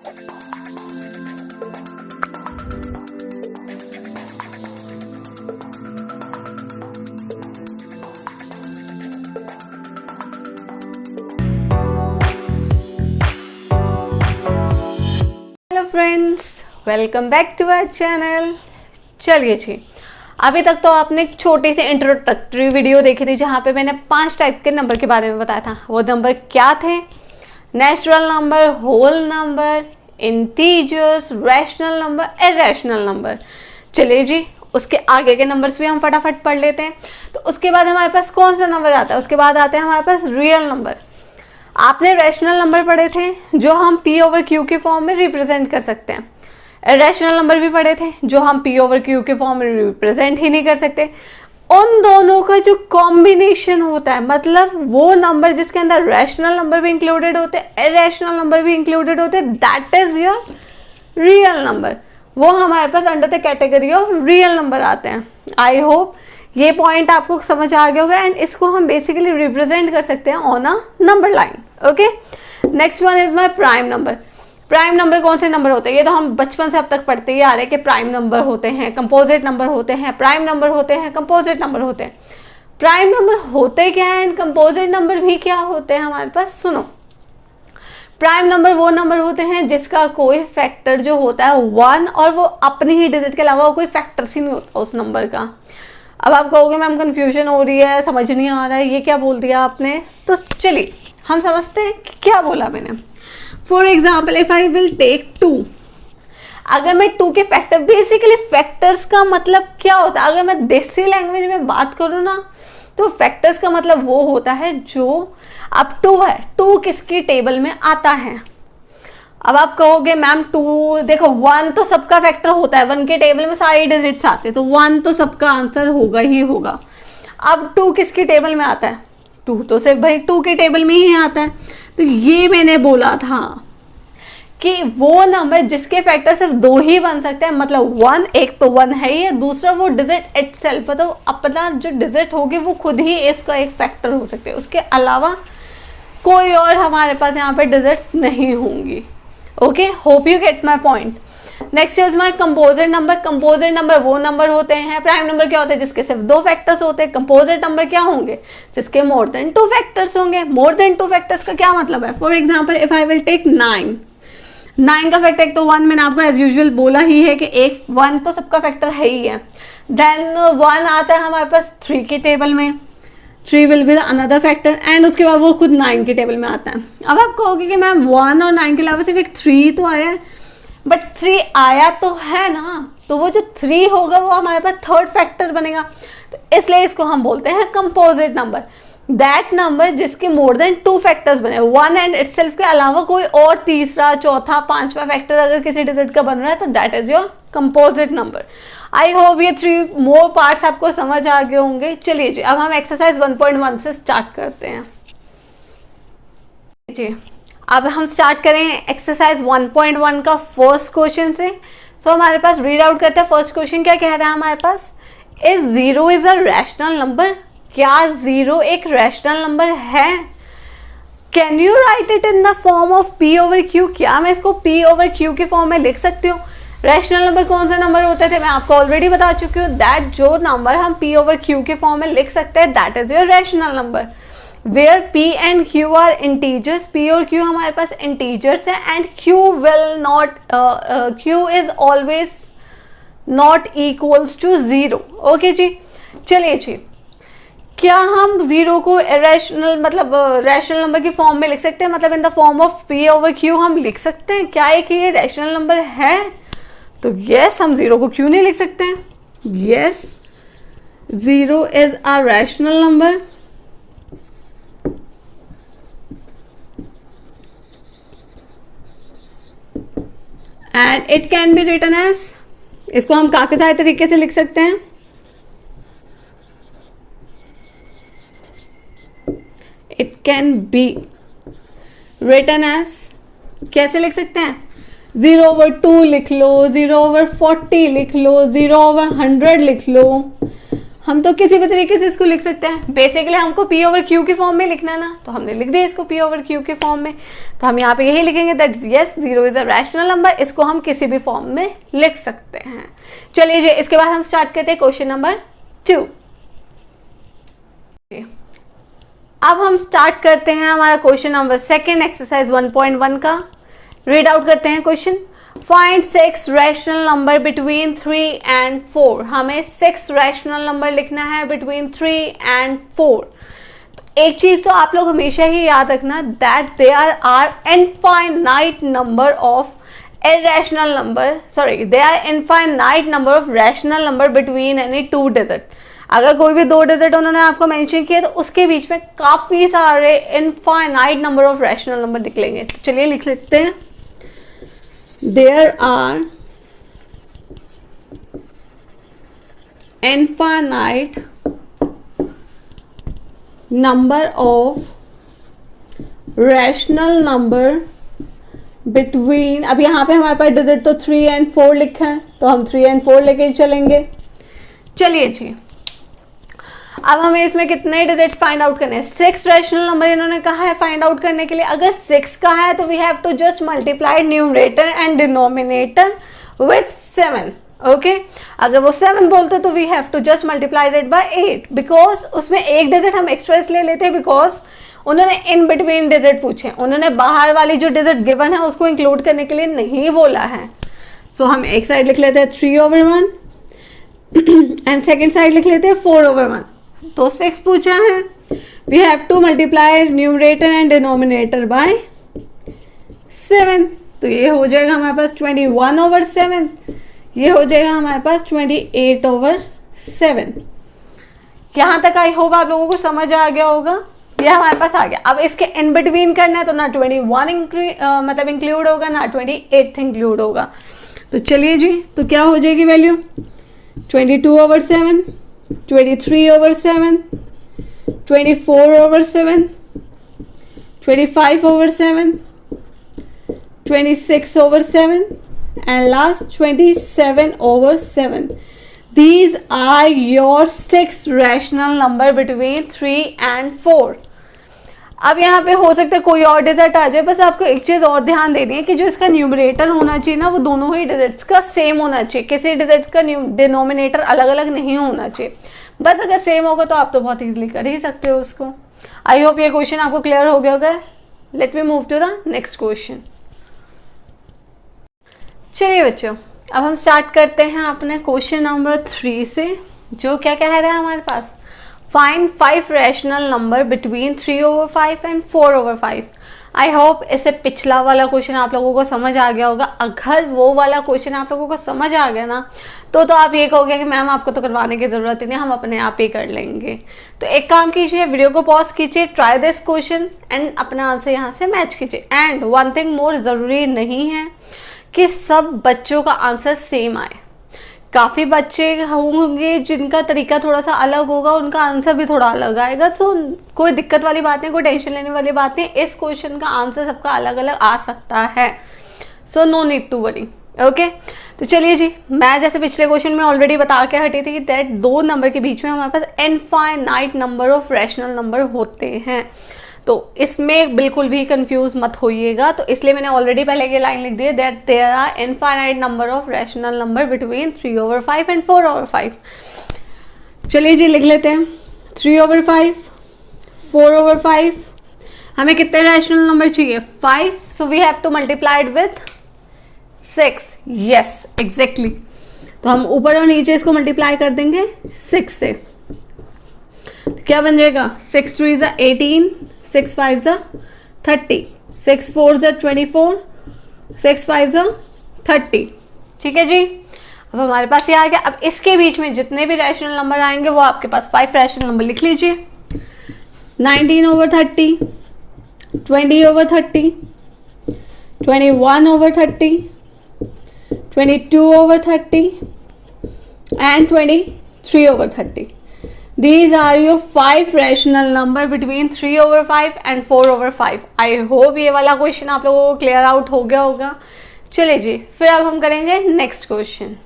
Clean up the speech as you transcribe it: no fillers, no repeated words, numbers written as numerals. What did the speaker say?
Hello friends, welcome back to our channel. चलिए जी, अभी तक तो आपने एक छोटी सी इंट्रोडक्टरी वीडियो देखी थी जहाँ पे मैंने 5 टाइप के नंबर के बारे में बताया था। वो नंबर क्या थे? Natural number, whole number, integers, rational number, irrational number. चलिए जी, उसके आगे के नंबर्स भी हम फटाफट पढ़ लेते हैं। तो उसके बाद हमारे पास कौन सा नंबर आता है? उसके बाद आते हैं हमारे पास रियल नंबर। आपने रैशनल नंबर पढ़े थे जो हम P ओवर Q के फॉर्म में रिप्रेजेंट कर सकते हैं। रैशनल नंबर भी पढ़े थे जो हम P ओवर Q के फॉर्म में रिप्रेजेंट ही नहीं कर सकते। उन दोनों का जो कॉम्बिनेशन होता है, मतलब वो नंबर जिसके अंदर रैशनल नंबर भी इंक्लूडेड होते हैं, इरैशनल नंबर भी इंक्लूडेड होते हैं, that is your real number. वो हमारे पास under the category of real number आते हैं। आई होप ये पॉइंट आपको समझ आ गया होगा एंड इसको हम बेसिकली रिप्रेजेंट कर सकते हैं on a number line. Okay, next one is my prime number. Prime number कौन से नंबर होते हैं? ये तो हम बचपन से अब तक पढ़ते ही आ रहे हैं कि प्राइम नंबर होते हैं, कंपोजिट नंबर होते हैं, प्राइम नंबर होते हैं, कंपोजिट नंबर होते हैं। प्राइम नंबर होते क्या है एंड कंपोजिट नंबर भी क्या होते हैं हमारे पास? सुनो, प्राइम नंबर वो नंबर होते हैं जिसका कोई फैक्टर जो होता है 1 और वो अपनी ही डिजिट के अलावा कोई फैक्टर्स ही नहीं होता उस नंबर का। अब आप कहोगे मैम कंफ्यूजन हो रही है, समझ नहीं आ रहा है, ये क्या बोल दिया आपने? तो चलिए हम समझते हैं कि क्या बोला मैंने। For example, if I will take 2, अगर मैं 2 के फैक्टर, बेसिकली फैक्टर्स का मतलब क्या होता है? अगर मैं देसी लैंग्वेज में बात करूँ ना, तो फैक्टर्स का मतलब वो होता है जो, अब 2 है, 2 किसकी टेबल में आता है? अब आप कहोगे मैम 2, देखो 1 तो सबका फैक्टर होता है, 1 के टेबल में सारे डिजिट्स आते हैं, तो 1 तो सबका आंसर होगा ही होगा। अब 2 किसकी टेबल में आता है? 2 तो सिर्फ भाई 2 के टेबल में ही आता है। तो ये मैंने बोला था कि वो नंबर जिसके फैक्टर सिर्फ 2 ही बन सकते हैं, मतलब 1, एक तो 1 है ही है, दूसरा वो डिजिट इटसेल्फ, तो अपना जो डिजिट होगी वो खुद ही इसका एक फैक्टर हो सकते हैं, उसके अलावा कोई और हमारे पास यहाँ पे डिजिट्स नहीं होंगी। Okay, hope you get my point. Next is my composite number. Composite number वो नंबर होते हैं, प्राइम नंबर क्या होते हैं? जिसके सिर्फ 2 फैक्टर्स होते हैं। कंपोजिट नंबर क्या होंगे? जिसके मोर देन 2 फैक्टर्स होंगे। मोर देन 2 फैक्टर्स का क्या मतलब है? For example, if I will take 9, 9 का फैक्टर एक तो 1, मैंने आपको एज यूजुअल बोला ही है कि एक 1 तो सबका फैक्टर है ही है। देन 1 आता है हमारे पास 3 की टेबल में, 3 will be another factor, and उसके बाद वो खुद 9 की टेबल में आता है। अब आप कहोगे कि मैम 1 और 9 के अलावा सिर्फ एक 3 तो आया है, बट 3 आया तो है ना, तो वो जो 3 होगा वो हमारे पास थर्ड फैक्टर बनेगा, तो इसलिए इसको हम बोलते हैं कंपोजिट नंबर। दैट नंबर जिसके मोर देन 2 फैक्टर्स बने, 1 एंड इटसेल्फ के अलावा कोई और तीसरा, चौथा, 5वां फैक्टर अगर किसी डिजिट का बन रहा है, तो that is your composite number. I hope ये 3 मोर पार्ट्स आपको समझ आ गए होंगे। चलिए जी, अब हम एक्सरसाइज 1.1 से स्टार्ट करते हैं जी। अब हम स्टार्ट करें एक्सरसाइज 1.1 का फर्स्ट क्वेश्चन से। सो हमारे पास रीड आउट करते हैं। फर्स्ट क्वेश्चन क्या कह रहा है हमारे पास? Is 0 is a rational number? क्या 0 एक रैशनल नंबर है? Can you write it in the form of P over Q? क्या मैं इसको P ओवर Q के फॉर्म में लिख सकती हूँ? रैशनल नंबर कौन से नंबर होते थे मैं आपको ऑलरेडी बता चुकी हूँ, दैट जो नंबर हम P ओवर Q के फॉर्म में लिख सकते हैं, that is your rational number. Where P and Q are integers, P और Q हमारे पास इंटीजर्स है, and Q is always not equals to 0। Okay ji, चलिए जी, क्या हम 0 को इरेशनल मतलब रैशनल नंबर की फॉर्म में लिख सकते हैं? मतलब इन the form of P over Q हम लिख सकते हैं? क्या एक ये रैशनल नंबर है? तो यस, हम 0 को क्यों नहीं लिख सकते हैं? Yes, 0 is a rational number and it can be written as, इसको हम काफी सारे तरीके से लिख सकते हैं। It can be written as, कैसे लिख सकते हैं? 0 ओवर 2 लिख लो, 0 ओवर 40 लिख लो, 0 ओवर 100 लिख लो, हम तो किसी भी तरीके से इसको लिख सकते हैं। बेसिकली हमको P ओवर Q के फॉर्म में लिखना है ना, तो हमने लिख दिया इसको P ओवर Q के फॉर्म में। तो हम यहाँ पे यही लिखेंगे that yes 0 is a rational number. इसको हम किसी भी फॉर्म में लिख सकते हैं। चलिए जी, इसके बाद हम स्टार्ट करते हैं क्वेश्चन नंबर 2। अब हम स्टार्ट करते हैं हमारा क्वेश्चन नंबर 2 एक्सरसाइज 1.1 का। रीड आउट करते हैं question. Find 6 rational number between 3 and 4। हमें 6 रैशनल नंबर लिखना है बिटवीन 3 and 4। एक चीज तो आप लोग हमेशा ही याद रखना that there are infinite number of irrational number, sorry, there are infinite number of rational number between any 2 digit। अगर कोई भी 2 डिजिट उन्होंने आपको मेंशन किया तो उसके बीच में काफी सारे infinite number of rational number निकलेंगे। तो चलिए लिख लेते हैं, there are infinite number of rational number between, अब यहाँ पे हमारे पास डिजिट तो 3 and 4 लिखा है, तो हम 3 and 4 लेके चलेंगे। चलिए जी, अब हमें इसमें कितने डिजिट फाइंड आउट करने हैं। 6 रैशनल नंबर इन्होंने कहा है फाइंड आउट करने के लिए। अगर 6 का है तो we have to just multiply numerator and denominator with 7। Okay, अगर वो 7 बोलते तो we have to just multiply it by 8, because उसमें एक डिजिट हम एक्स्ट्रा इसलिए लेते हैं बिकॉज उन्होंने इन बिटवीन डिजिट पूछे। उन्होंने बाहर वाली जो डिजिट गिवन है उसको इंक्लूड करने के लिए नहीं बोला है। सो हम एक साइड लिख लेते हैं 3/1 एंड सेकेंड साइड लिख लेते हैं 4/1। तो 6 पूछा है, we have to multiply numerator and denominator by 7। तो ये हो जाएगा हमारे पास 21/7, ये हो जाएगा हमारे पास 28/7। यहां तक आई होप आप लोगों को समझ आ गया होगा। ये हमारे पास आ गया। अब इसके इन बिटवीन करना है तो ना 21 मतलब इंक्लूड होगा ना 28 इंक्लूड होगा। तो चलिए जी, तो क्या हो जाएगी value 22/7, 23/7, 24/7, 25/7, 26/7 and last 27/7। These are your 6 rational number between 3 and 4। अब यहाँ पे हो सकता है कोई और डिजिट आ जाए, बस आपको एक चीज और ध्यान देनी है कि जो इसका न्यूमरेटर होना चाहिए ना वो दोनों ही डिजिट्स का सेम होना चाहिए। किसी डिजिट का डिनोमिनेटर अलग अलग नहीं होना चाहिए। बस अगर सेम होगा तो आप तो बहुत इजीली कर ही सकते हो उसको। आई होप ये क्वेश्चन आपको क्लियर हो गया होगा। Let me move to the next question. चलिए बच्चों, अब हम स्टार्ट करते हैं अपने क्वेश्चन नंबर 3 से, जो क्या कह रहा है हमारे पास। Find 5 rational number between 3/5 and 4/5। I hope इससे पिछला वाला क्वेश्चन आप लोगों को समझ आ गया होगा। अगर वो वाला क्वेश्चन आप लोगों को समझ आ गया ना तो आप ये कहोगे कि मैम आपको तो करवाने की जरूरत ही नहीं, हम अपने आप ही कर लेंगे। तो एक काम कीजिए, वीडियो को पॉज कीजिए, ट्राई दिस क्वेश्चन एंड अपना आंसर यहाँ से मैच कीजिए। एंड वन थिंग मोर, जरूरी नहीं है कि सब बच्चों का आंसर सेम आए। काफ़ी बच्चे होंगे जिनका तरीका थोड़ा सा अलग होगा, उनका आंसर भी थोड़ा अलग आएगा। सो कोई दिक्कत वाली बात नहीं, कोई टेंशन लेने वाली बात नहीं। इस क्वेश्चन का आंसर सबका अलग अलग आ सकता है। So no need to worry. Okay, तो चलिए जी, मैं जैसे पिछले क्वेश्चन में ऑलरेडी बता के हटी थी कि दैट 2 नंबर के बीच में हमारे पास infinite number of rational number होते हैं। तो इसमें बिल्कुल भी कंफ्यूज मत होइएगा। तो इसलिए मैंने ऑलरेडी पहले की लाइन लिख दी है that there are infinite number of rational number between 3/5 and 4/5। चलिए जी, लिख लेते हैं 3/5, 4/5। हमें कितने रैशनल नंबर चाहिए? 5। So we have to multiply it with 6। Yes, exactly. तो हम ऊपर और नीचे इसको मल्टीप्लाई कर देंगे 6 से। तो क्या बन जाएगा? 6 3 is 18, 6 5 is 30, 6 4 is 24, 6 5 is 30। ठीक है जी, अब हमारे पास ये आ गया। अब इसके बीच में जितने भी रैशनल नंबर आएंगे वो आपके पास 5 रैशनल नंबर लिख लीजिए। 19/30, 20/30, 21/30, 22/30 and 23/30। These are your 5 rational number between 3/5 and 4/5। I hope ये वाला क्वेश्चन आप लोगों को क्लियर आउट हो गया होगा। चलिए जी, फिर अब हम करेंगे नेक्स्ट क्वेश्चन।